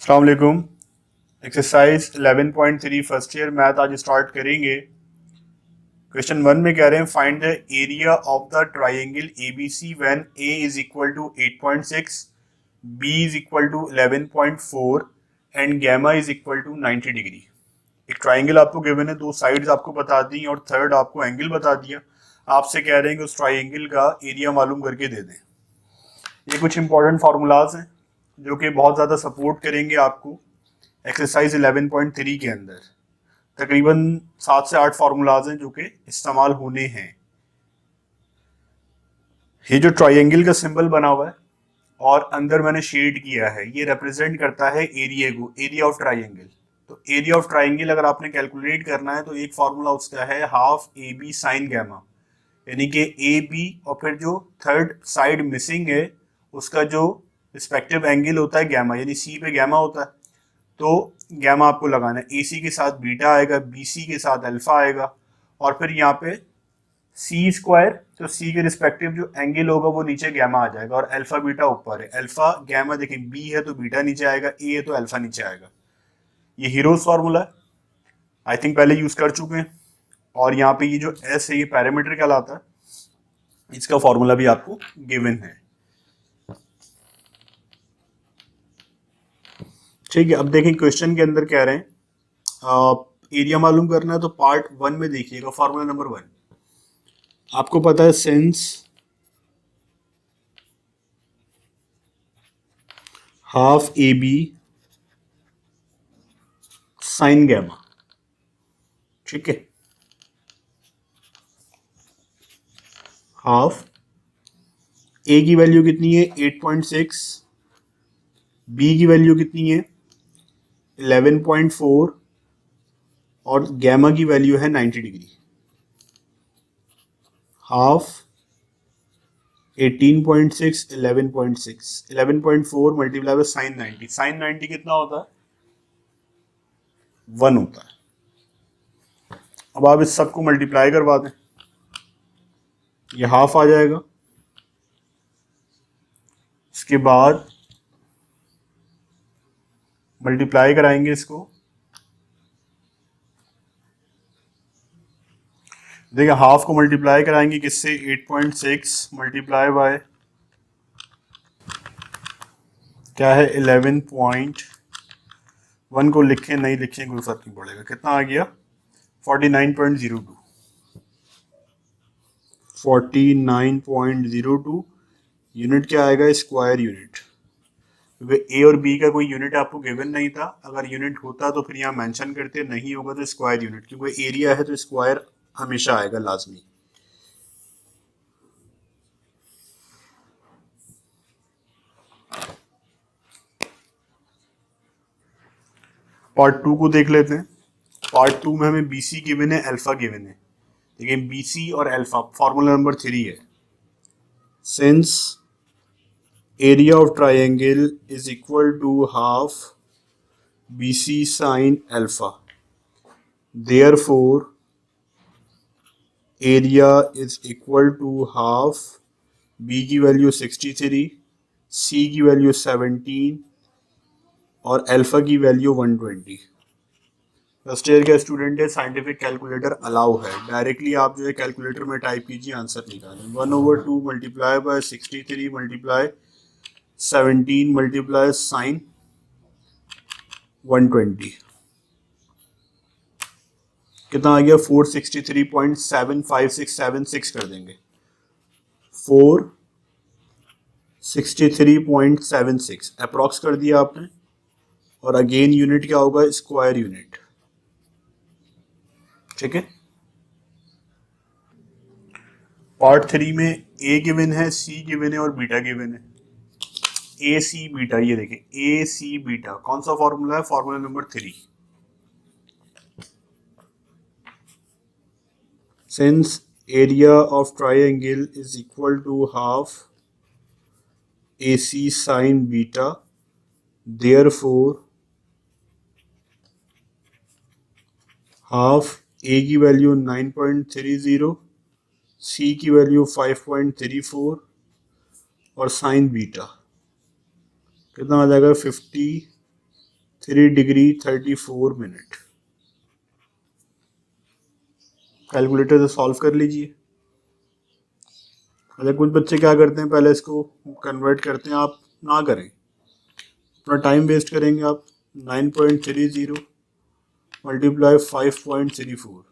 अस्सलाम वालेकुम। Exercise 11.3 first year math आज स्टार्ट करेंगे। क्वेश्चन 1 में कह रहे हैं find the area of the triangle ABC when a is equal to 8.6, b is equal to 11.4 and gamma is equal to 90 degree. एक triangle आपको गिवन है, दो साइड्स आपको बता दी और थर्ड आपको एंगल बता दिया। आपसे कह रहे हैं कि उस ट्राइंगल का एरिया मालूम करके दे दें। ये कुछ इंपॉर्टेंट फार्मूलाज हैं जो कि बहुत ज़्यादा सपोर्ट करेंगे आपको एक्सरसाइज 11.3 के अंदर। तकरीबन 7 से 8 फार्मूलाज हैं जो कि इस्तेमाल होने हैं। ये जो ट्राइंगल का सिंबल बना हुआ है और अंदर मैंने शेड किया है, ये रिप्रेजेंट करता है एरिया को, एरिया ऑफ ट्राइंगल। तो एरिया ऑफ ट्राइंगल अगर आपने कैलकुलेट करना है तो एक फार्मूला उसका है half A B sine gamma, यानी कि ए बी और फिर जो थर्ड साइड मिसिंग है उसका जो रिस्पेक्टिव एंगल होता है गैमा, यानी सी पे गैमा होता है तो गैमा आपको लगाना है। ए सी के साथ बीटा आएगा, बी सी के साथ अल्फा आएगा और फिर यहाँ पे सी स्क्वायर, तो सी के रिस्पेक्टिव जो एंगल होगा वो नीचे गैमा आ जाएगा और अल्फा बीटा ऊपर है। अल्फा गैमा देखें, बी है तो बीटा नीचे आएगा, ए है तो अल्फा नीचे आएगा। ये हीरोज फार्मूला है, आई थिंक पहले यूज कर चुके हैं। और यहाँ पे ये जो एस है ये पैरामीटर कहलाता है, इसका फॉर्मूला भी आपको गिवन है। ठीक है, अब देखें क्वेश्चन के अंदर कह रहे हैं एरिया मालूम करना है तो पार्ट 1 में देखिएगा। फॉर्मूला नंबर 1 आपको पता है, since half A B sine gamma. ठीक है, हाफ ए की वैल्यू कितनी है 8.6, बी की वैल्यू कितनी है 11.4 और गैमा की वैल्यू है 90 degree. Half 18.6 11.6 11.4 multiply by sine 90। Sine 90 कितना होता है 1 होता है। अब आप इस सबको मल्टीप्लाई करवा दें, ये हाफ आ जाएगा। इसके बाद मल्टीप्लाई कराएंगे इसको, देखिए हाफ को मल्टीप्लाई कराएंगे किससे 8.6 मल्टीप्लाई बाय क्या है 11.1 को लिखें नहीं लिखें कोई फर्क नहीं पड़ेगा। कितना आ गया 49.02 49.02 यूनिट क्या आएगा स्क्वायर यूनिट। क्योंकि ए और बी का कोई यूनिट आपको गिवन नहीं था, अगर यूनिट होता तो फिर यहाँ मेंशन करते, नहीं होगा तो स्क्वायर यूनिट, क्योंकि एरिया है तो स्क्वायर हमेशा आएगा लाजमी। पार्ट 2 को देख लेते हैं। पार्ट 2 में हमें बीसी गिवन है, अल्फा गिवन है। देखिए बीसी और अल्फा, फॉर्मूला नंबर 3 है, since area of triangle is equal to half BC sin alpha. Therefore, area is equal to half B की वैल्यू 63, C की वैल्यू 17 और अल्फा की वैल्यू 120। फर्स्ट ईयर का student है, साइंटिफिक कैलकुलेटर अलाउ है, directly आप जो है कैलकुलेटर में टाइप कीजिए आंसर निकालें। 1/2 multiply by 63 multiply 17 multiply sine 120 कितना आ गया 463.75676 कर देंगे 463.76 अप्रॉक्स कर दिया आपने। और अगेन यूनिट क्या होगा स्क्वायर यूनिट। ठीक है, पार्ट 3 में ए गिवन है, सी गिवन है और बीटा गिवन है। ए सी बीटा, ये देखें ए सी बीटा कौन सा फॉर्मूला है, formula number 3। Since area of triangle is equal to half AC sin beta, therefore half A की वैल्यू 9.30, C की वैल्यू 5.34 और साइन बीटा कितना आ जाएगा 50 3 डिग्री 34 मिनट। कैलकुलेटर से सॉल्व कर लीजिए। अच्छा, कुछ बच्चे क्या करते हैं, पहले इसको कन्वर्ट करते हैं, आप ना करें, अपना टाइम वेस्ट करेंगे आप। 9.30 मल्टीप्लाई 5.34।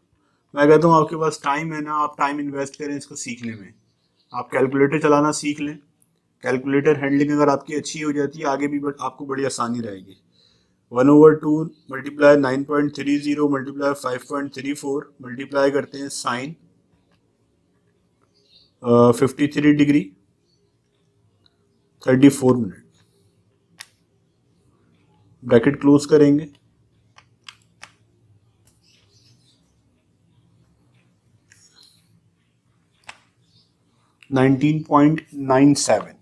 मैं कहता हूँ आपके पास टाइम है ना, आप टाइम इन्वेस्ट करें इसको सीखने में। आप कैलकुलेटर चलाना सीख लें। कैलकुलेटर हैंडलिंग अगर आपकी अच्छी हो जाती है, आगे भी आपको बड़ी आसानी रहेगी। 1/2 मल्टीप्लाई 9.30 मल्टीप्लाई 5.34 मल्टीप्लाई करते हैं sine 53 degree 34 minute, bracket close करेंगे। 19.97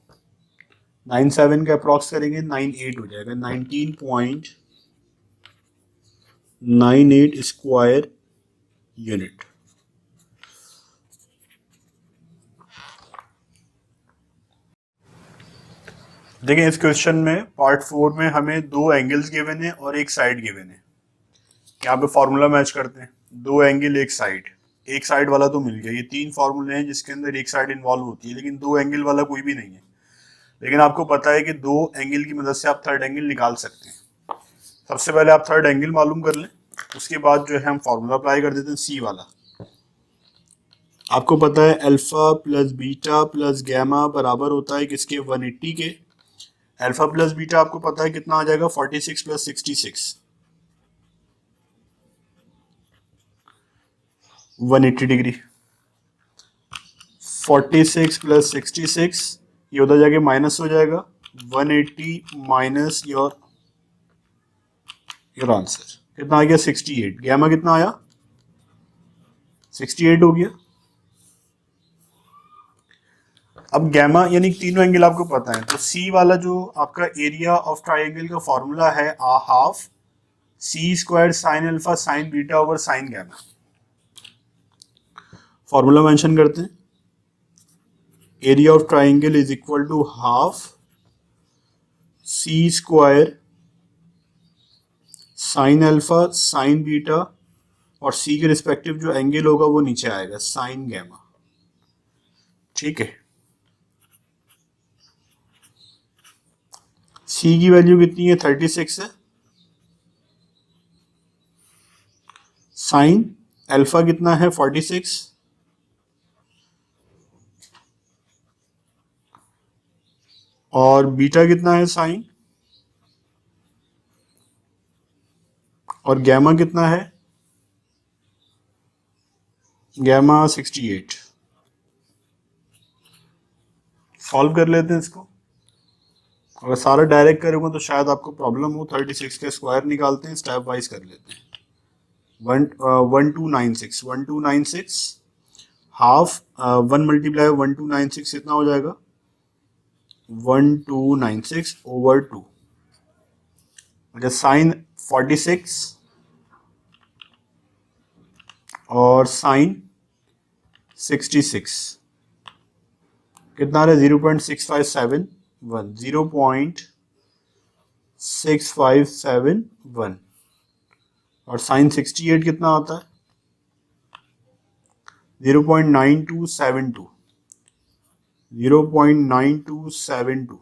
97 का अप्रॉक्स करेंगे 98 हो जाएगा। 19.98 स्क्वायर यूनिट। देखिए इस क्वेश्चन में पार्ट 4 में हमें 2 एंगल्स गिवन है और एक साइड गिवन है। यहाँ पे फॉर्मूला मैच करते हैं, 2 एंगल एक साइड वाला तो मिल गया। ये 3 फॉर्मूले हैं जिसके अंदर एक साइड इन्वॉल्व होती है, लेकिन 2 एंगल वाला कोई भी नहीं है। लेकिन आपको पता है कि 2 एंगल की मदद से आप थर्ड एंगल निकाल सकते हैं। सबसे पहले आप थर्ड एंगल मालूम कर लें, उसके बाद जो है हम फॉर्मूला अप्लाई कर देते हैं सी वाला। आपको पता है alpha plus beta plus gamma बराबर होता है किसके, 180 के। अल्फा प्लस बीटा आपको पता है कितना आ जाएगा, 46 प्लस 66, 180 डिग्री। 46 प्लस 66 ये उधर जाके माइनस हो जाएगा, 180 माइनस योर आंसर कितना आ गया, 68। गैमा कितना आया, 68 हो गया। अब गैमा यानी तीनों एंगल आपको पता है, तो सी वाला जो आपका एरिया ऑफ ट्राइंगल का फॉर्मूला है, half C square sine alpha sine beta over sine gamma. Formula mention करते हैं, area of triangle is equal to half C square sine alpha sine beta, और सी के रिस्पेक्टिव जो angle होगा वो नीचे आएगा, साइन गैमा। ठीक है, सी की वैल्यू कितनी है, 36 है। साइन अल्फा कितना है, 46, और बीटा कितना है, साइन, और गैमा कितना है, गैमा 68। सॉल्व कर लेते हैं इसको। अगर सारा डायरेक्ट करोगे तो शायद आपको प्रॉब्लम हो। 36 के स्क्वायर निकालते हैं, स्टेप वाइज कर लेते हैं। 1296 हाफ 1 मल्टीप्लाई 1296 कितना हो जाएगा, 1296 ओवर 2। अच्छा, साइन 46 और साइन 66 कितना आ रहा है, 0.6571, 0.6571, और साइन 68 कितना आता है, 0.9272, 0.9272।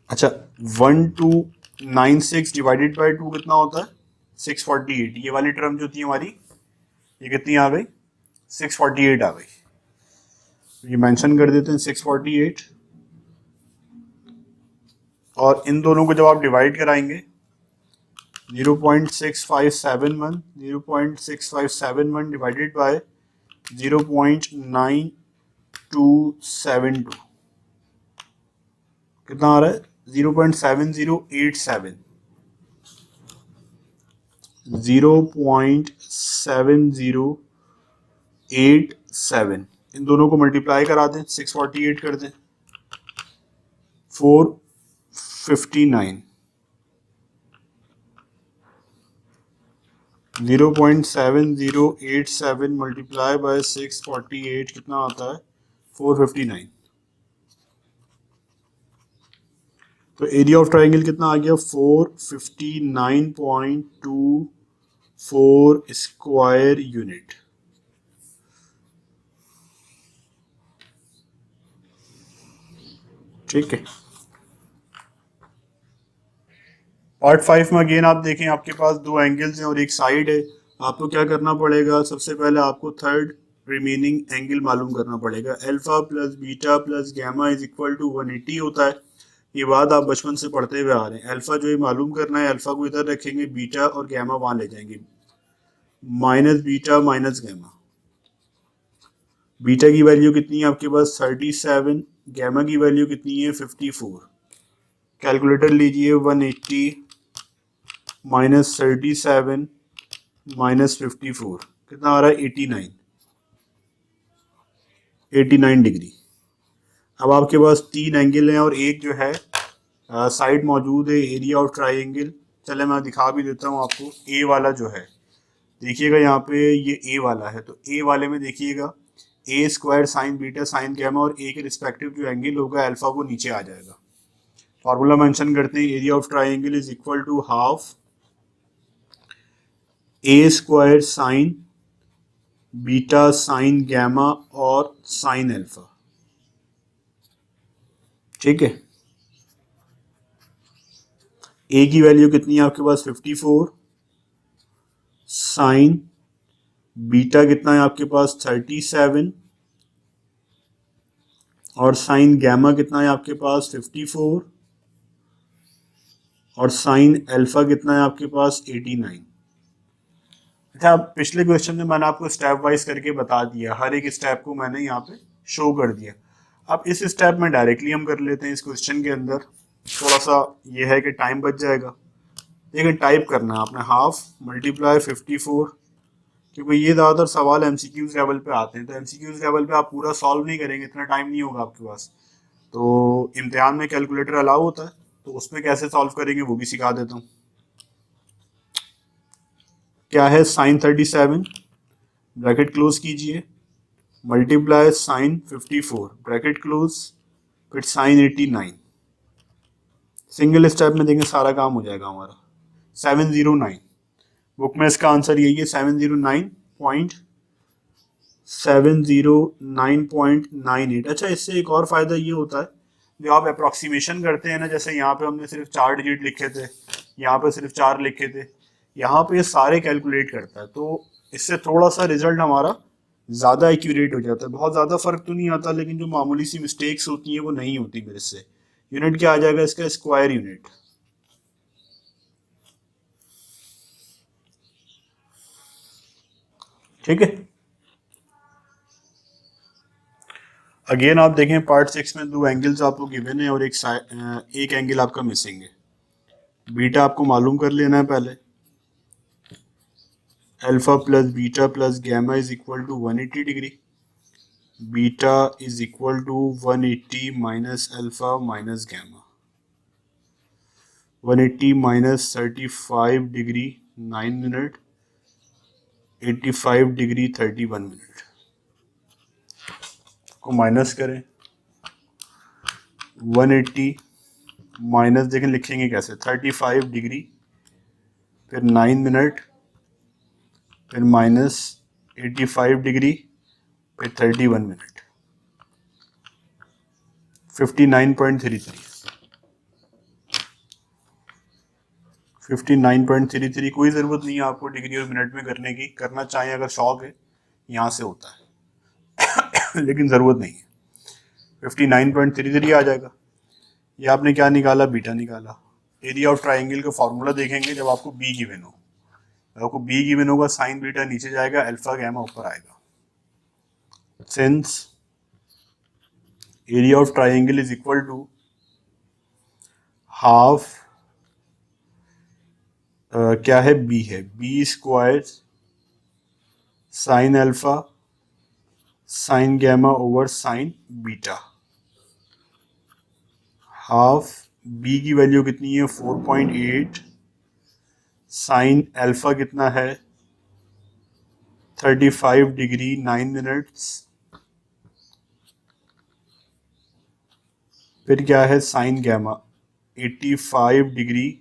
अच्छा, 1296 डिवाइडेड बाई 2 कितना होता है, 648। ये वाली टर्म जो थी हमारी, ये कितनी आ गई, 648 आ गई। ये मेंशन कर देते हैं 648, और इन दोनों को जब आप डिवाइड कराएंगे, 0.6571 डिवाइडेड बाय 0.9272 कितना आ रहा है, 0.7087, 0.7087। इन दोनों को मल्टीप्लाई करा दें, 648 कर दें, 459 0.7087 मल्टीप्लाई बाय 648 कितना आता है 459। तो एरिया ऑफ ट्राइंगल कितना आ गया 459.24 स्क्वायर यूनिट। ठीक है। पार्ट 5 में अगेन आप देखें आपके पास दो एंगल्स हैं और एक साइड है। आपको क्या करना पड़ेगा, सबसे पहले आपको थर्ड रिमेनिंग एंगल मालूम करना पड़ेगा। Alpha plus beta plus gamma is equal to 180 होता है। ये बात आप बचपन से पढ़ते हुए आ रहे हैं। अल्फा जो है मालूम करना है, अल्फा को इधर रखेंगे, बीटा और गैमा वहां ले जाएंगे, minus beta minus gamma. Beta की वैल्यू कितनी है आपके पास 37, गैमा की वैल्यू कितनी है 54। कैलकुलेटर लीजिए, 180 माइनस 37 माइनस 54 कितना आ रहा है 89 डिग्री। अब आपके पास तीन एंगल हैं और एक जो है साइड मौजूद है, एरिया ऑफ ट्राइंगल। चले मैं दिखा भी देता हूँ आपको। ए वाला जो है देखिएगा यहाँ पे ये ए वाला है, तो ए वाले में देखिएगा A square sine beta sine gamma और ए के रिस्पेक्टिव जो एंगल होगा अल्फा वो नीचे आ जाएगा। फॉर्मूला मेंशन करते हैं, area of triangle is equal to half A square sine beta sine gamma और साइन अल्फा। ठीक है। ए की वैल्यू कितनी है आपके पास 54, साइन बीटा कितना है आपके पास 37 और साइन गैमा कितना है आपके पास 54 और साइन अल्फा कितना है आपके पास 89। अच्छा, पिछले क्वेश्चन में मैंने आपको स्टेप वाइज करके बता दिया, हर एक स्टेप को मैंने यहाँ पे शो कर दिया। अब इस स्टेप में डायरेक्टली हम कर लेते हैं इस क्वेश्चन के अंदर। थोड़ा सा ये है कि टाइम बच जाएगा, लेकिन टाइप करना है आपने हाफ मल्टीप्लाई 54, क्योंकि ये ज़्यादातर सवाल एमसीक्यूज लेवल पे आते हैं, तो एमसीक्यूज लेवल पे आप पूरा सॉल्व नहीं करेंगे, इतना टाइम नहीं होगा आपके पास। तो इम्तिहान में कैलकुलेटर अलाउ होता है, तो उसमें कैसे सॉल्व करेंगे वो भी सिखा देता हूँ। क्या है साइन 37 ब्रैकेट क्लोज कीजिए, मल्टीप्लाई साइन 54 ब्रैकेट क्लोज, फिर साइन 89। सिंगल स्टेप में देखें सारा काम हो जाएगा हमारा। 709 बुक में इसका आंसर यही है 709.98। अच्छा, इससे एक और फायदा ये होता है, जो आप अप्रोक्सीमेशन करते हैं ना, जैसे यहाँ पे हमने सिर्फ 4 डिजिट लिखे थे, यहाँ पे सिर्फ 4 लिखे थे, यहाँ पे सारे कैलकुलेट करता है, तो इससे थोड़ा सा रिजल्ट हमारा ज़्यादा एक्यूरेट हो जाता है। बहुत ज़्यादा फर्क तो नहीं आता, लेकिन जो मामूली सी मिस्टेक्स होती हैं वो नहीं होती मेरे से। यूनिट क्या आ जाएगा इसका, स्क्वायर यूनिट। ठीक है। अगेन आप देखें पार्ट 6 में दो एंगल्स आपको गिवन है और एक एंगल आपका मिसिंग है। बीटा आपको मालूम कर लेना है पहले। Alpha plus beta plus gamma is equal to 180 degree. Beta is equal to 180 minus alpha minus gamma. 180 minus 35 degree 9 minute, 85 degree 31 minute को माइनस करें। 180 माइनस देखें लिखेंगे कैसे, 35 डिग्री फिर 9 मिनट फिर माइनस 85 डिग्री फिर 31 मिनट, 59.33। 59.33। कोई ज़रूरत नहीं है आपको डिग्री और मिनट में करने की, करना चाहें अगर शौक है यहाँ से होता है लेकिन ज़रूरत नहीं है। 59.33 आ जाएगा। ये आपने क्या निकाला, बीटा निकाला। एरिया ऑफ ट्राइंगल का फॉर्मूला देखेंगे जब आपको बी गिवन हो। जब आपको बी गिवन होगा साइन बीटा नीचे जाएगा, अल्फा गैमा ऊपर आएगा। Since area of triangle is equal to half क्या है, बी है, B square sine alpha sine gamma over sine beta. Half B की वैल्यू कितनी है 4.8, साइन अल्फा कितना है 35 डिग्री 9 मिनट्स, फिर क्या है sine gamma 85 degree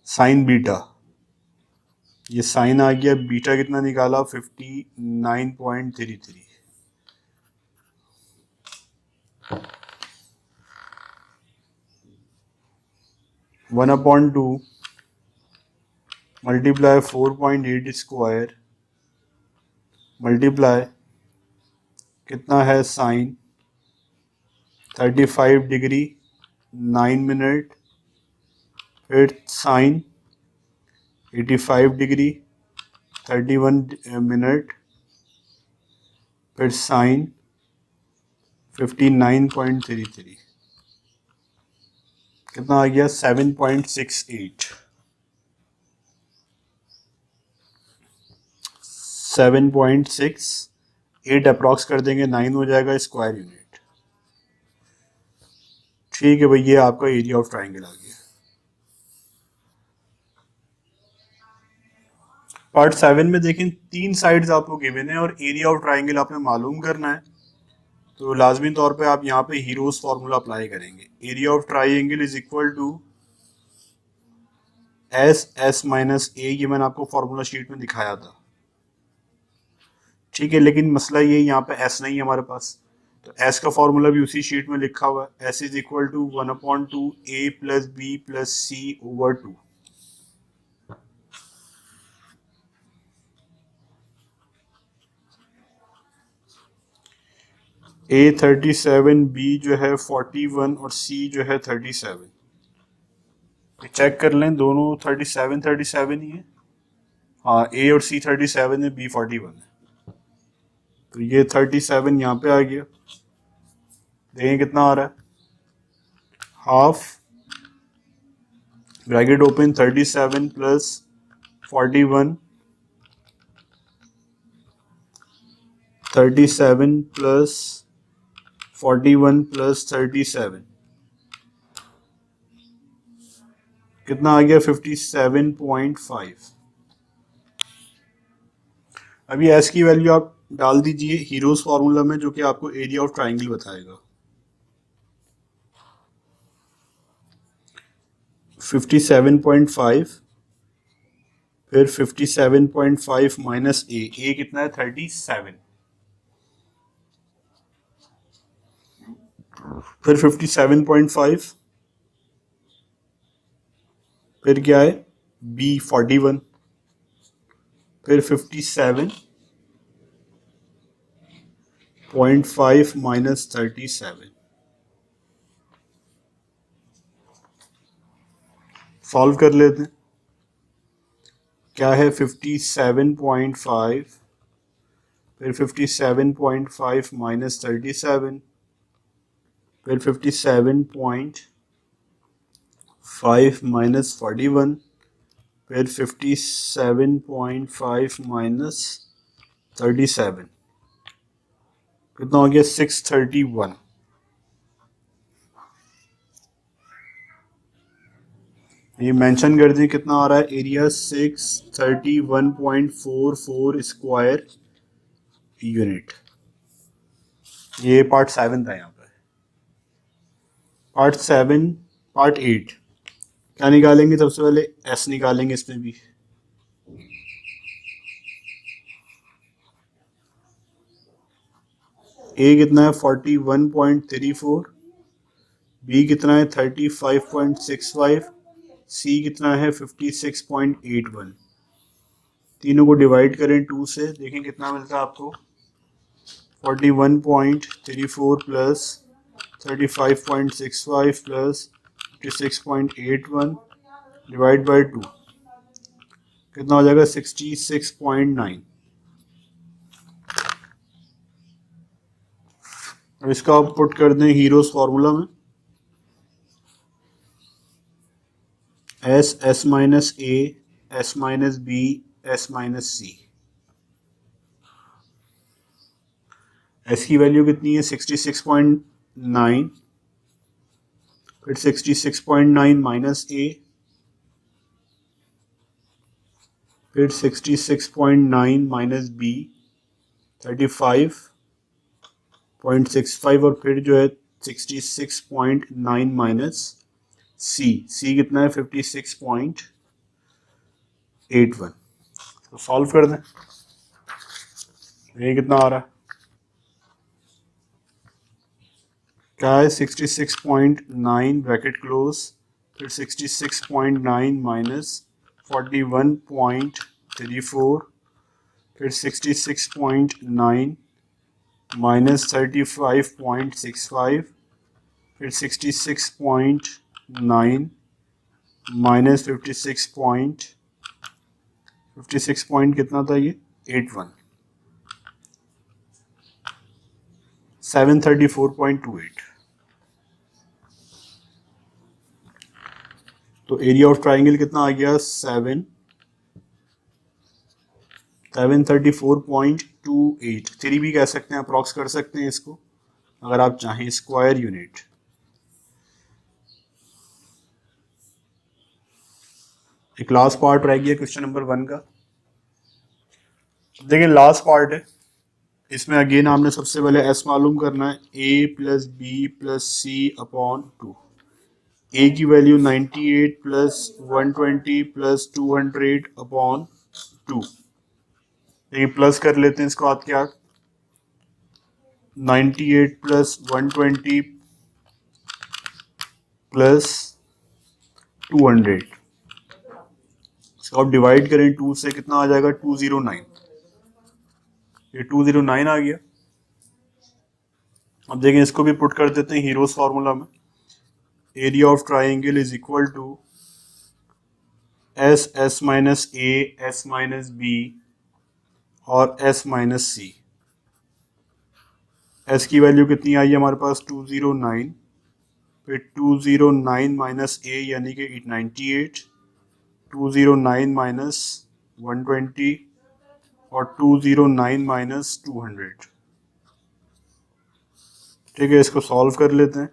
sine beta, ये साइन आ गया, बीटा कितना निकाला 59.33, 1/2 मल्टीप्लाई 4.8 स्क्वायर मल्टीप्लाई कितना है साइन 35 डिग्री 9 मिनट, फिर साइन 85 डिग्री 31 मिनट, फिर साइन 59.33, कितना आ गया 7.68, 7.68 अप्रॉक्स कर देंगे 9 हो जाएगा स्क्वायर यूनिट। ठीक है भाई, ये आपका एरिया ऑफ ट्राइंगल आ गया। पार्ट 7 में देखें 3 साइड्स आपको गिवन है और एरिया ऑफ ट्राइंगल आपने मालूम करना है, तो लाजमी तौर पे आप यहाँ पे हीरोज फार्मूला अप्लाई करेंगे। Area of triangle is equal to S minus A, ये मैंने आपको फार्मूला शीट में दिखाया था। ठीक है, लेकिन मसला ये यहाँ पे एस नहीं है हमारे पास, तो एस का फार्मूला भी उसी शीट में लिखा हुआ है, S is equal to 1/2 A plus B plus C over 2। A 37, B जो है 41 और सी जो है 37। चेक कर लें, दोनों 37 ही है। हाँ, ए और सी 37 है, बी 41 है, तो ये 37 यहाँ पे आ गया। देखें कितना आ रहा है, half bracket open 37 plus 41, 37 plus 41 plus 37 कितना आ गया 57.5। अभी एस की वैल्यू आप डाल दीजिए हीरोज फार्मूला में, जो कि आपको एरिया ऑफ ट्राइंगल बताएगा। 57.5, फिर 57.5 माइनस ए कितना है 37, फिर 57.5, फिर क्या है बी 41, फिर 57.5 माइनस 37, सॉल्व कर लेते हैं। क्या है 57.5, फिर 57.5 माइनस 37, फिर 57.5 माइनस 41, फिर 57.5 माइनस 37 कितना हो गया 631। ये मेंशन कर दें कितना आ रहा है एरिया 631.44 स्क्वायर यूनिट। ये पार्ट 7 था। यहाँ पे पार्ट 8 क्या निकालेंगे, सबसे पहले एस निकालेंगे इसमें भी। ए कितना है 41.34, बी कितना है 35.65, सी कितना है 56.81। तीनों को डिवाइड करें 2 से, देखें कितना मिलता है आपको 41.34 प्लस 35.65 प्लस 56.81 डिवाइड बाय 2 कितना हो जाएगा 66.9। अब इसका आप पुट कर दें हीरोज फार्मूला में, S minus A, S minus B, S minus C. S की वैल्यू कितनी है 66.9, फिर 66.9 माइनस ए, फिर 66.9 माइनस बी 35.65 और फिर जो है 66.9 माइनस सी कितना है 56.81। तो सॉल्व कर दें, ये कितना आ रहा है, क्या है 66.9 ब्रैकेट क्लोज, फिर 66.9 माइनस 41.34, फिर 66.9 माइनस 35.65, फिर 66.9 माइनस 56 पॉइंट कितना था ये 81, 734.28। तो एरिया ऑफ ट्राइंगल कितना आ गया 734.28। 3 भी कह सकते हैं, अप्रॉक्स कर सकते हैं इसको अगर आप चाहें, स्क्वायर यूनिट। एक लास्ट पार्ट रह गया क्वेश्चन नंबर 1 का। देखिए लास्ट पार्ट है, इसमें अगेन आपने सबसे पहले एस मालूम करना है, ए प्लस बी प्लस सी अपॉन 2। ए की वैल्यू 98 प्लस 120 प्लस 200 अपॉन 2। देखिए प्लस कर लेते हैं इसको हाथ के हाथ, 98 प्लस 120 प्लस 200, इसको आप डिवाइड करें 2 से, कितना आ जाएगा 209। ये 209 आ गया। अब देखें इसको भी पुट कर देते हैं हीरोज फार्मूला में, area of triangle is equal to S minus A S minus B और एस माइनस सी। एस की वैल्यू कितनी आई है हमारे पास 209, फिर 209 माइनस ए यानी कि 98, 209 माइनस 120 और 209 माइनस 200। ठीक है, इसको सॉल्व कर लेते हैं।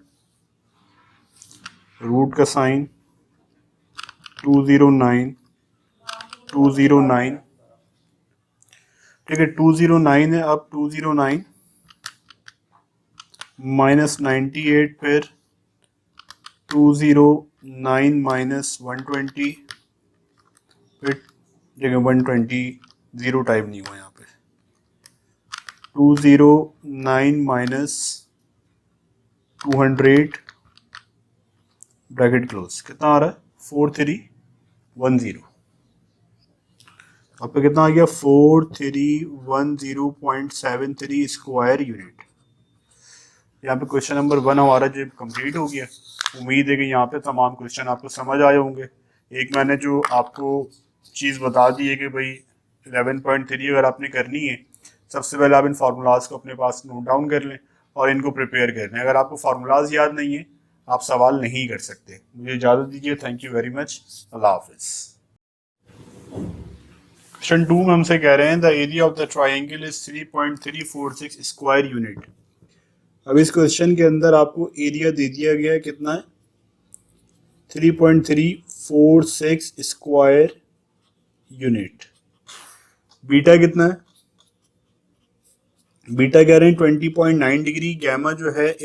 रूट का साइन 209 209, ठीक है 209 है। अब 209 माइनस 98, फिर 209 माइनस 120, फिर देखिए 120 जीरो टाइप नहीं हुआ यहाँ पे, 209 माइनस 200 ब्रैकेट क्लोज, कितना आ रहा है 4310। आपका कितना आ गया 4310.73 स्क्वायर यूनिट। यहाँ पे क्वेश्चन नंबर 1 हमारा जो कंप्लीट हो गया। उम्मीद है कि यहाँ पे तमाम क्वेश्चन आपको समझ आए होंगे। एक मैंने जो आपको चीज़ बता दी है कि भाई 11.3 अगर आपने करनी है, सबसे पहले आप इन फार्मूलाज को अपने पास नोट डाउन कर लें और इनको प्रिपेयर कर लें। अगर आपको फार्मूलाज याद नहीं है आप सवाल नहीं कर सकते। मुझे इजाज़त दीजिए, थैंक यू वेरी मच, अल्लाह हाफिज़। क्वेश्चन 2 में हमसे कह रहे हैं the area of the triangle is 3.346 square unit. अब इस क्वेश्चन के अंदर आपको एरिया दे दिया गया है, कितना है 3.346 स्क्वायर यूनिट। बीटा कितना है, बीटा कह रहे हैं 20.9 डिग्री, गैमा जो है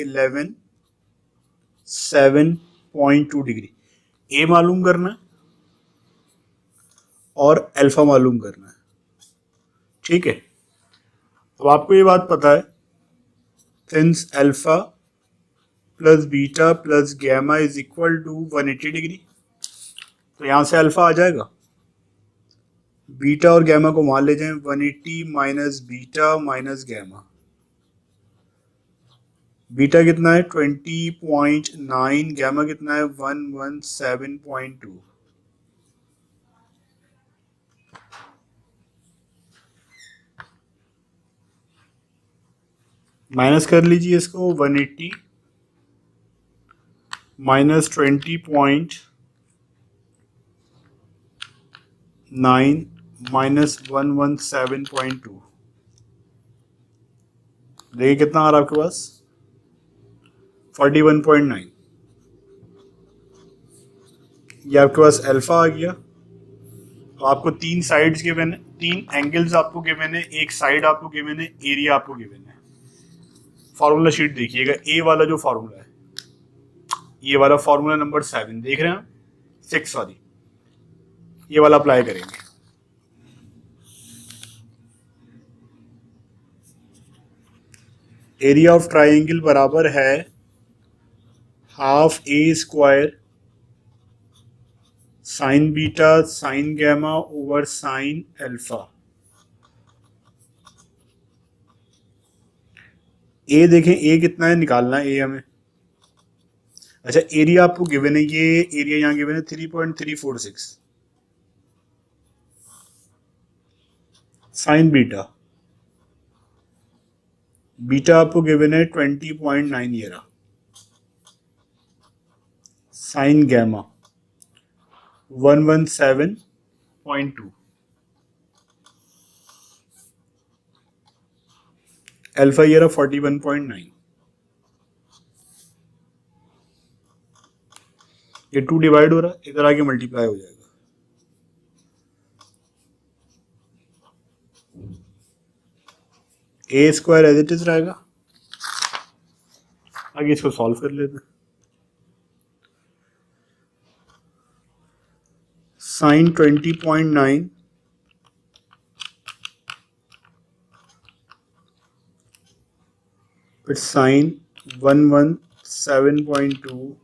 7.2 डिग्री। ए मालूम करना है और अल्फा मालूम करना है। ठीक है, अब आपको ये बात पता है since alpha plus beta plus gamma is equal to 180 degree, तो यहां से अल्फा आ जाएगा, बीटा और गैमा को मान ले जाएं 180 minus beta minus gamma. Beta कितना है 20.9, गैमा कितना है 117.2। माइनस कर लीजिए इसको, 180 माइनस 20.9 माइनस 117.2। देखिए कितना आ रहा है आपके पास 41.9। ये आपके पास अल्फा आ गया तो आपको तीन साइड्स गिवन है, तीन एंगल्स आपको गिवन है, एक साइड आपको गिवन है, एरिया आपको गिवन है। फॉर्मूला शीट देखिएगा, ए वाला जो फॉर्मूला है, ये वाला फॉर्मूला नंबर 7 देख रहे हैं, 6 सॉरी, ये वाला अप्लाई करेंगे। एरिया ऑफ ट्राइंगल बराबर है half A square sine beta sine gamma over sine alpha. A देखें, ए कितना है निकालना है, ए हमें। अच्छा, एरिया आपको गिवन है, ये एरिया यहां गिवन है 3.346 साइन बीटा, बीटा आपको गिवन है 20.9 ये रहा, साइन गैमा 117.2, अल्फा ये रहा 41.9। ये 2 डिवाइड हो रहा है, इधर आके मल्टीप्लाई हो जाएगा। ए स्क्वायर एज इट इज रहेगा। आगे इसको सॉल्व कर लेते हैं। साइन 20.9 फिर साइन 117.2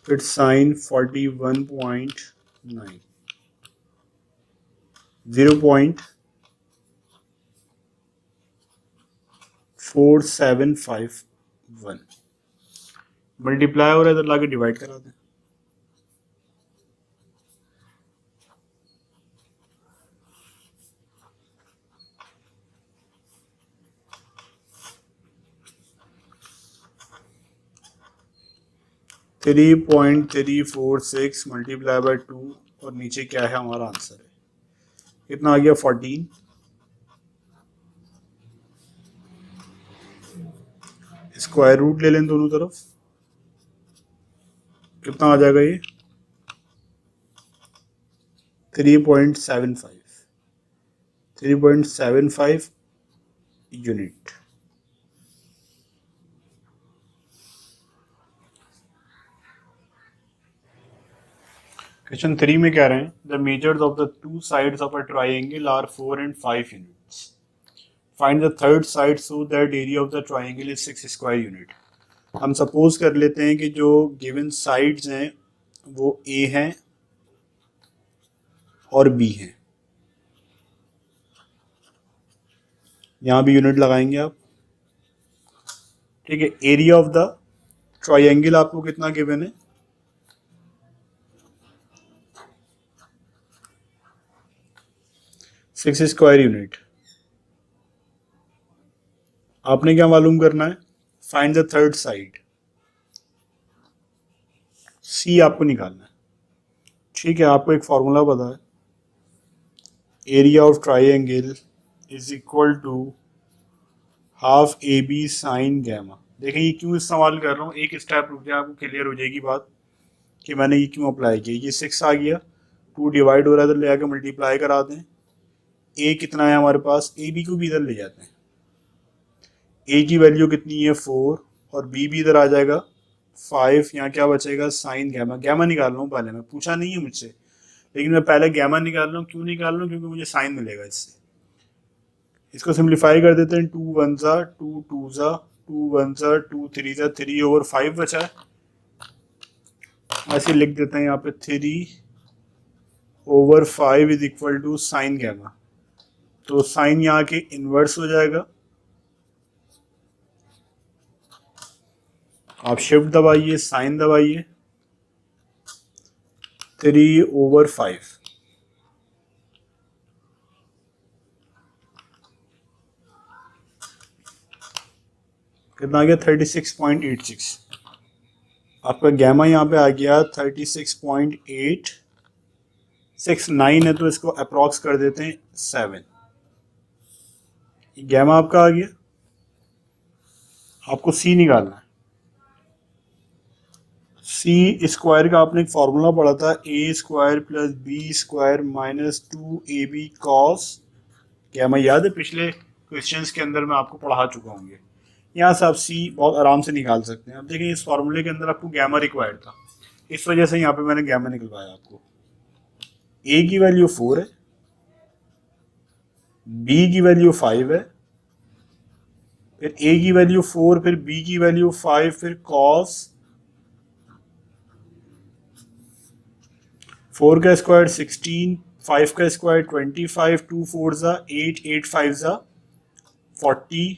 फिर साइन 41.9 0.4751 मल्टीप्लाई हो रहा है, इधर लाके डिवाइड करा दें। थ्री 3.346 मल्टीप्लाई बाय 2 और नीचे क्या है हमारा आंसर है, कितना आ गया 14। स्क्वायर रूट ले लें दोनों तरफ, कितना आ जाएगा ये 3.75 यूनिट। क्वेश्चन 3 में कह रहे हैं the measures of the two sides of a triangle are 4 and 5 units, find the third side so that area of the triangle is 6 square unit. हम सपोज कर लेते हैं कि जो गिवन साइड्स हैं वो ए हैं और बी हैं, यहां भी यूनिट लगाएंगे आप, ठीक है। एरिया ऑफ द ट्राइंगल आपको कितना गिवन है, 6 स्क्वायर यूनिट। आपने क्या मालूम करना है, फाइंड द थर्ड साइड, सी आपको निकालना है, ठीक है। आपको एक फॉर्मूला पता है, area of triangle is equal to half A B sine gamma. देखिए ये क्यों इस्तेमाल कर रहा हूँ, एक स्टेप रुक जाए, आपको क्लियर हो जाएगी बात कि मैंने ये क्यों अप्लाई किया। ये 6 आ गया, 2 डिवाइड हो रहा है, इधर ले आकर मल्टीप्लाई करा दें। ए कितना है हमारे पास, ए बी को भी इधर ले जाते हैं, ए की वैल्यू कितनी है 4 और बी भी इधर आ जाएगा 5। यहाँ क्या बचेगा साइन गैमा, गैमा निकाल रहा हूँ पहले, मैं पूछा नहीं है मुझसे, लेकिन मैं पहले गैमा निकाल रहा हूँ। क्यों निकाल रहा हूँ, क्योंकि मुझे साइन मिलेगा इससे। इसको सिंप्लीफाई कर देते हैं, 2 1 ज़ा 2 2 ज़ा 2 1 ज़ा 2 3 ज़ा 3 ओवर 5 बचा है, ऐसे लिख देते हैं यहाँ पे 3 over 5 is equal to sine gamma. तो साइन यहाँ के इनवर्स हो जाएगा, आप शिफ्ट दबाइए, साइन दबाइए, 3 ओवर 5 कितना आ गया 36.86। आपका गैमा यहाँ पे आ गया 36.869 है, तो इसको अप्रॉक्स कर देते हैं 7। गैमा आपका आ गया, आपको सी निकालना है। सी स्क्वायर का आपने एक फॉर्मूला पढ़ा था, A square plus B square minus 2ab cos, क्या मैं याद है पिछले क्वेश्चंस के अंदर मैं आपको पढ़ा चुका हूँ ये। यहाँ से आप सी बहुत आराम से निकाल सकते हैं। अब देखिए इस फॉर्मूले के अंदर आपको गैमा रिक्वायर्ड था, इस वजह से यहाँ पे मैंने गैमा निकलवाया आपको। ए की वैल्यू 4 है, बी की वैल्यू 5 है, फिर ए की वैल्यू 4, फिर बी की वैल्यू 5, फिर कॉस 4 का स्क्वायर 16, 5 का स्क्वायर 25, 2 4 जा 8, 8 5 जा 40,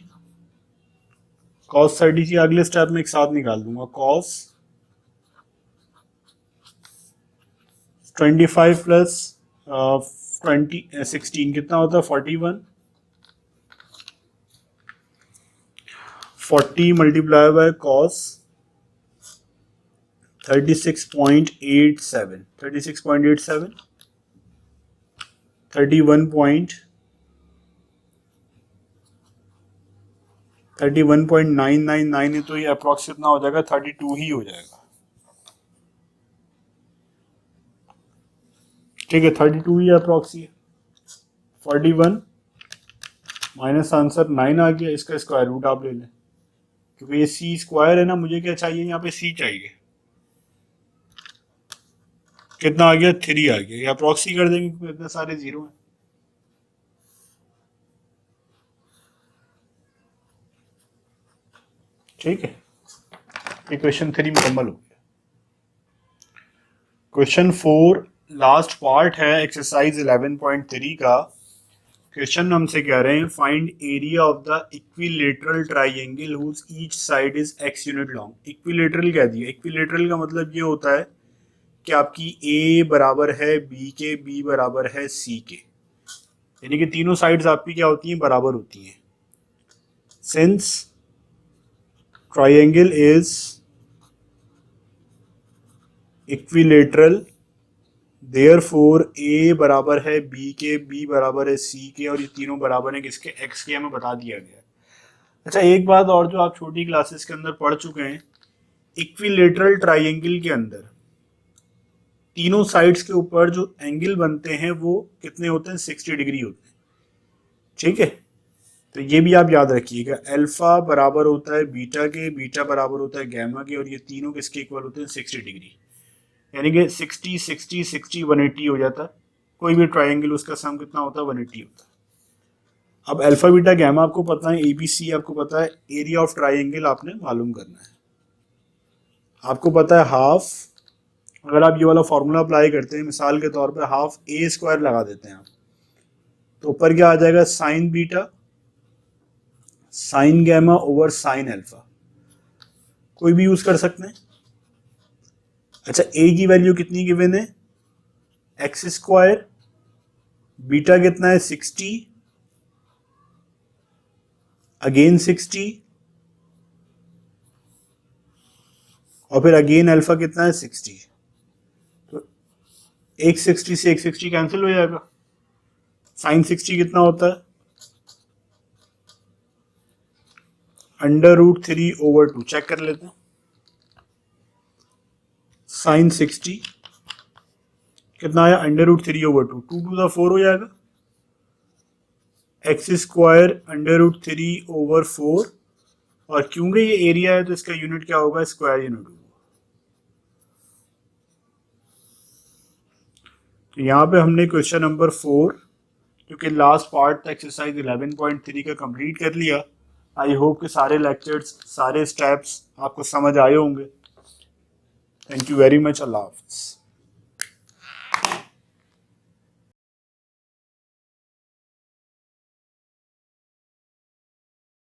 कॉस 30 की अगले स्टेप में एक साथ निकाल दूंगा, कॉस 25 प्लस 16 कितना होता है 41, 40 मल्टीप्लाई बाय कॉस 36.87, 36.87, 31.999 है, तो ये अप्रॉक्स कितना हो जाएगा 32 ही हो जाएगा। ठीक है 32 ही अप्रॉक्स ही है। 41 माइनस आंसर 9 आ गया, इसका स्क्वायर रूट आप ले लें, क्योंकि ये सी स्क्वायर है ना, मुझे क्या चाहिए यहाँ पे सी चाहिए। कितना आ गया 3 आ गया, ये अप्रॉक्स ही कर देंगे क्योंकि इतने सारे जीरो हैं। ठीक है, ये क्वेश्चन 3 मुकम्मल हो गया। क्वेश्चन 4 लास्ट पार्ट है एक्सरसाइज 11.3 का। क्वेश्चन हमसे कह रहे हैं find area of the equilateral triangle whose each side is x unit long. Equilateral कह दिया, इक्विलेटरल का मतलब ये होता है कि आपकी a बराबर है b के, b बराबर है c के, यानी कि तीनों साइड्स आपकी क्या होती हैं, बराबर होती हैं। Since triangle is equilateral therefore a बराबर है b के, b बराबर है c के, और ये तीनों बराबर हैं किसके, x के, हमें बता दिया गया। अच्छा एक बात और जो आप छोटी क्लासेस के अंदर पढ़ चुके हैं, इक्विलेटरल ट्राइंगल के अंदर तीनों साइड्स के ऊपर जो एंगल बनते हैं वो कितने होते हैं, 60 डिग्री होते हैं। ठीक है, तो ये भी आप याद रखिएगा, अल्फा बराबर होता है बीटा के, बीटा बराबर होता है गैमा के, और ये तीनों किसके इक्वल होते हैं, 60 डिग्री, यानी कि 60 60 60 180 हो जाता है। कोई भी ट्राइंगल उसका सम कितना होता है, 180 होता है। अब अल्फा बीटा गैमा आपको पता है, एबीसी आपको पता है, एरिया ऑफ ट्राइंगल आपने मालूम करना है। आपको पता है हाफ, अगर आप ये वाला फॉर्मूला अप्लाई करते हैं, मिसाल के तौर पे हाफ ए स्क्वायर लगा देते हैं आप, तो ऊपर क्या आ जाएगा, sine beta sine gamma over sine alpha, कोई भी यूज कर सकते हैं। अच्छा ए की वैल्यू कितनी गिवन है, एक्स स्क्वायर, बीटा कितना है 60, अगेन 60, और फिर अगेन अल्फा कितना है 60, तो एक 60 से एक 60 कैंसिल हो जाएगा। साइन 60 कितना होता है, √3/2, चेक कर लेते हैं। साइन 60 कितना आया, √3/2, 2 to the 4 हो जाएगा, एक्स स्क्वायर √3/4, और क्योंकि ये एरिया है तो इसका यूनिट क्या होगा, स्क्वायर यूनिट होगा। तो यहाँ पे हमने क्वेश्चन नंबर 4 जो कि लास्ट पार्ट था एक्सरसाइज 11.3 का कंप्लीट कर लिया। आई होप कि सारे लेक्चर्स, सारे स्टेप्स आपको समझ आए होंगे। थैंक यू वेरी मच, अल्लाह हाफ़िज़।